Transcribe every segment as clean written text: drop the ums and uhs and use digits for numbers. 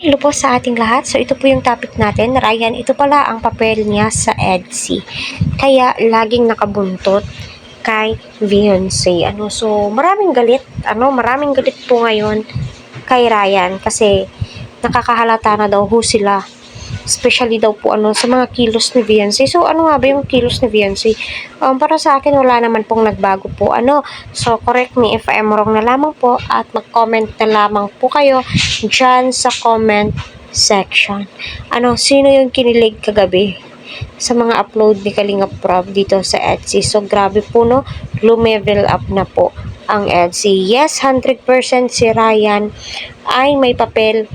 Hello po sa ating lahat. So, ito po yung topic natin. Ryan, ito pala ang papel niya sa EDSI. Kaya, laging nakabuntot kay Beyonce. So, maraming galit. Maraming galit po ngayon kay Ryan. Kasi, nakakahalata na daw ho sila. Especially daw po sa mga kilos ni Beyonce. So, ano nga ba yung kilos ni Beyonce? Para sa akin, wala naman pong nagbago po. So, correct me if I'm wrong na lamang po at mag-comment na lamang po kayo dyan sa comment section. Sino yung kinilig kagabi sa mga upload ni Kalinga Prab dito sa Etsy? So, grabe po, no? Lumevel up na po ang Etsy. Yes, 100% si Ryan ay may papel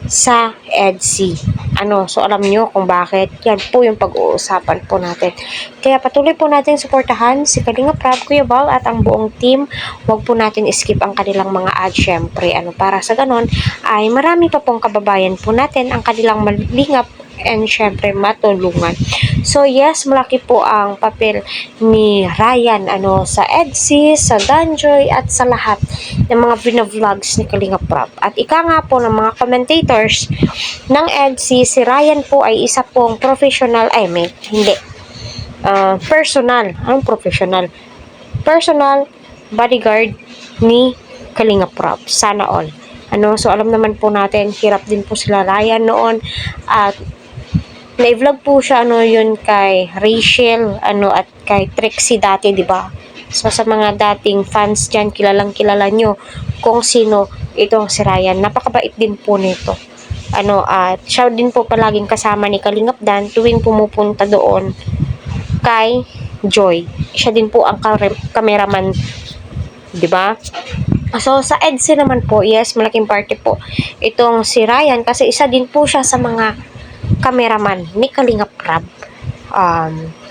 sa Etsy. So alam nyo kung bakit. Yan po yung pag-uusapan po natin. Kaya patuloy po natin suportahan si Kalinga Prab, Kuya Bal at ang buong team. Huwag po natin skip ang kanilang mga ads syempre. Para sa ganon ay marami pa pong kababayan po natin ang kanilang malingap and syempre matulungan. So yes, malaki po ang papel ni Ryan sa Etsy, sa Danjoy at sa lahat ng mga vlogs ni Kalinga Prab. At ika nga po ng mga commentators ng Etsy, si Ryan po ay isa pong professional, personal. Anong professional? Personal bodyguard ni Kalinga Prab. Sana all. So alam naman po natin, hirap din po sila Ryan noon at na-vlog po siya yun kay Rachel at kay Trixie dati, di ba? So sa mga dating fans diyan, kilala nyo kung sino itong si Ryan. Napakabait din po nito. At siya din po palaging kasama ni Kalingap Dan tuwing pumupunta doon kay Joy. Siya din po ang cameraman, di ba? So sa Etsy naman po, yes, malaking party po itong si Ryan kasi isa din po siya sa mga cameraman ni Kalinga Prab.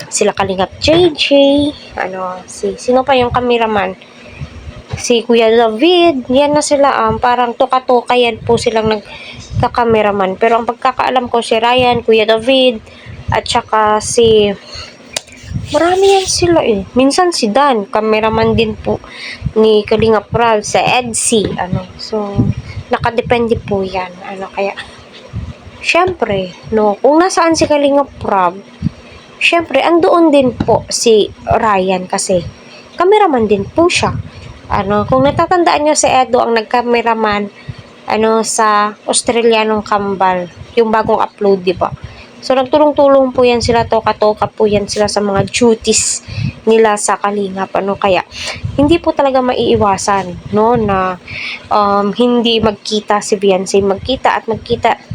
Sila Kalingap JJ, sino pa yung cameraman? Si Kuya David, yan na sila, parang tuka-tuka yan po silang nagka-cameraman. Pero ang pagkakaalam ko si Ryan, Kuya David, at saka marami yan sila Minsan si Dan, cameraman din po ni Kalinga Prab sa Etsy. So, nakadepende po yan. Kaya, syempre, kung nasaan si Kalinga Prab, syempre, andoon din po si Ryan kasi cameraman din po siya. Kung natatandaan nyo si Edo ang nag-cameraman sa Australianong Kambal, yung bagong upload, di ba? So, nagtulong-tulong po yan sila, toka-toka po yan sila sa mga duties nila sa Kalingap. Kaya, hindi po talaga maiiwasan, na hindi magkita si Beyonce. Magkita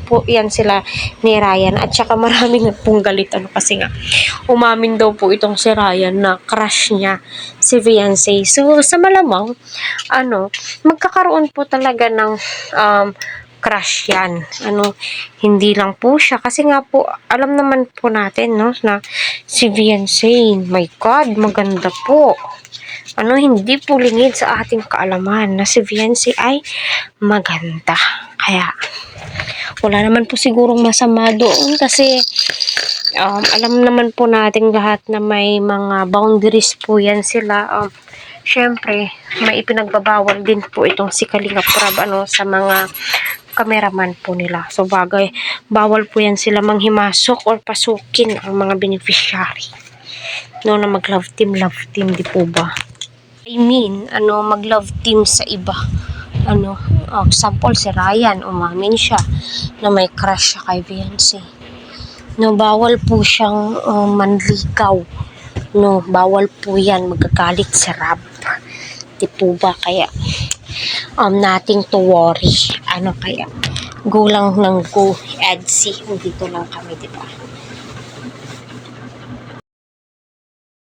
po yan sila ni Ryan. At saka maraming pong galit, kasi nga, umamin daw po itong si Ryan na crush niya si Beyonce. So, sa malamang, magkakaroon po talaga ng crush yan. Hindi lang po siya. Kasi nga po, alam naman po natin, na si Beyonce, my God, maganda po. Hindi po lingid sa ating kaalaman na si Beyonce ay maganda. Kaya, wala naman po sigurong masama doon kasi alam naman po natin lahat na may mga boundaries po yan sila. Syempre, may ipinagbabawal din po itong si Kalinga Prab sa mga cameraman po nila. So, bagay, bawal po yan sila manghimasok or pasukin ang mga beneficiary. Na mag-love team, di po ba? Mag-love team sa iba. Example, si Ryan, umamin siya na may crush siya kay Beyonce. Bawal po siyang manligaw. Bawal po yan, magagalit si Rab. Di po ba? Kaya, nothing to worry. Kaya, go lang ng go, Etsy. Dito lang kami, di ba?